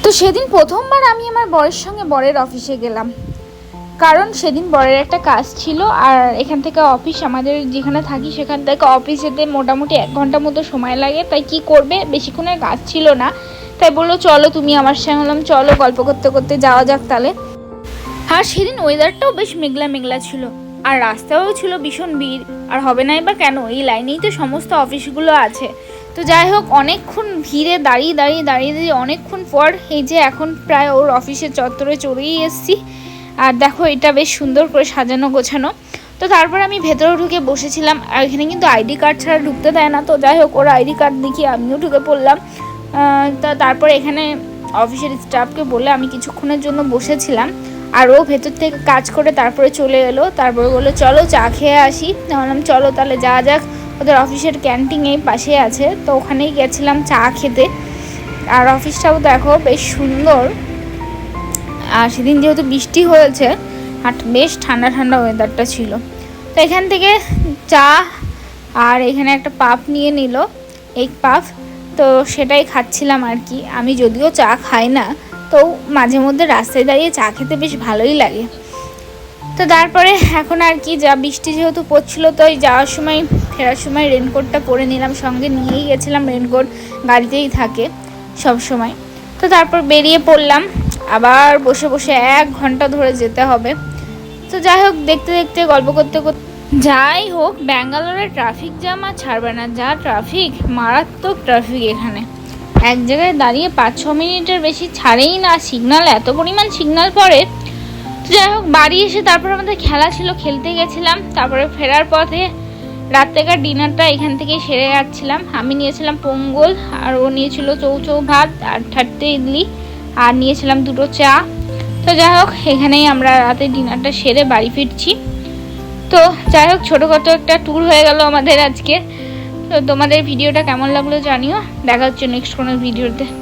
তো সেদিন প্রথমবার আমি আমার বরের সঙ্গে বরের অফিসে গেলাম, কারণ সেদিন বরের একটা কাজ ছিল। আর এখান থেকে অফিস, আমাদের যেখানে থাকি সেখান থেকে অফিস যেতে মোটামুটি 1 ঘন্টা মতো সময় লাগে। তাই কি করবে, বেশিক্ষণের কাজ ছিল না, তাই বললো চলো তুমি আমার সঙ্গে। বললাম চলো, গল্প করতে করতে যাওয়া যাক তাহলে। আর সেদিন ওয়েদারটাও বেশ মেঘলা মেঘলা ছিল, আর রাস্তাও ছিল ভীষণ ভিড়। আর হবে নাই বা কেন, এই লাইনেই তো সমস্ত অফিসগুলো আছে। তো যাই হোক, অনেকক্ষণ ভিড়ে দাঁড়িয়ে দাঁড়িয়ে দাঁড়িয়ে দাঁড়িয়ে অনেকক্ষণ পর এই যে এখন প্রায় ওর অফিসের চত্বরে চলেই এসেছি। আর দেখো, এটা বেশ সুন্দর করে সাজানো গোছানো। তো তারপর আমি ভেতরে ঢুকে বসেছিলাম। আর এখানে কিন্তু আইডি কার্ড ছাড়া ঢুকতে দেয় না। তো যাই হোক, ওর আইডি কার্ড দেখিয়ে আমিও ঢুকে পড়লাম। তারপর এখানে অফিসের স্টাফকে বলে আমি কিছুক্ষণের জন্য বসেছিলাম। আর ও ভেতর থেকে কাজ করে তারপরে চলে এলো। তারপরে বললো চলো চা খেয়ে আসি। বললাম চলো তাহলে যাওয়া যাক। ওদের অফিসের ক্যান্টিন এই পাশে আছে, তো ওখানেই গেছিলাম চা খেতে। আর অফিসটাও দেখো বেশ সুন্দর। আর সেদিন যেহেতু বৃষ্টি হয়েছে আর বেশ ঠান্ডা ঠান্ডা ওয়েদারটা ছিল। তো এখান থেকে চা আর এখানে একটা পাফ নিয়ে নিল, এগ পাফ। তো সেটাই খাচ্ছিলাম আর কি। আমি যদিও চা খাই না, তো মাঝে মধ্যে রাস্তায় দাঁড়িয়ে চা খেতে বেশ ভালোই লাগে। তো তারপরে এখন আর কি, যা বৃষ্টি যেহেতু পড়ছিলো, তো যাওয়ার সময় ফেরার সময় রেনকোটটা পরে নিলাম, সঙ্গে নিয়েই গেছিলাম। রেনকোট গাড়িতেই থাকে সব সময়। তো তারপর বেরিয়ে পড়লাম। আবার বসে বসে 1 ঘন্টা ধরে যেতে হবে। তো যাই হোক, দেখতে দেখতে গল্প করতে করতে, যাই হোক, ব্যাঙ্গালোরের ট্রাফিক জ্যাম আর ছাড়বে না। যা ট্রাফিক, মারাত্মক ট্রাফিক এখানে। এক জায়গায় দাঁড়িয়ে 5-6 মিনিটের বেশি ছাড়েই না, সিগন্যাল এত পরিমাণ সিগন্যাল পড়ে। তো যাই হোক, বাড়ি এসে তারপর আমাদের খেলা ছিল, খেলতে গেছিলাম। তারপরে ফেরার পথে রাত্রেকার ডিনারটা এখান থেকেই সেরে যাচ্ছিলাম। আমি নিয়েছিলাম পোঙ্গল, আর ও নিয়েছিল চৌচৌ ভাত আর 30 ইডলি, আর নিয়েছিলাম 2টো চা। তো যাই হোক, এখানেই আমরা রাতে ডিনারটা সেরে বাড়ি ফিরছি। তো যাই হোক, ছোটোখাটো একটা ট্যুর হয়ে গেল আমাদের আজকে। তো তোমাদের ভিডিওটা কেমন লাগলো জানিও। দেখা হচ্ছে নেক্সট কোনো ভিডিওতে।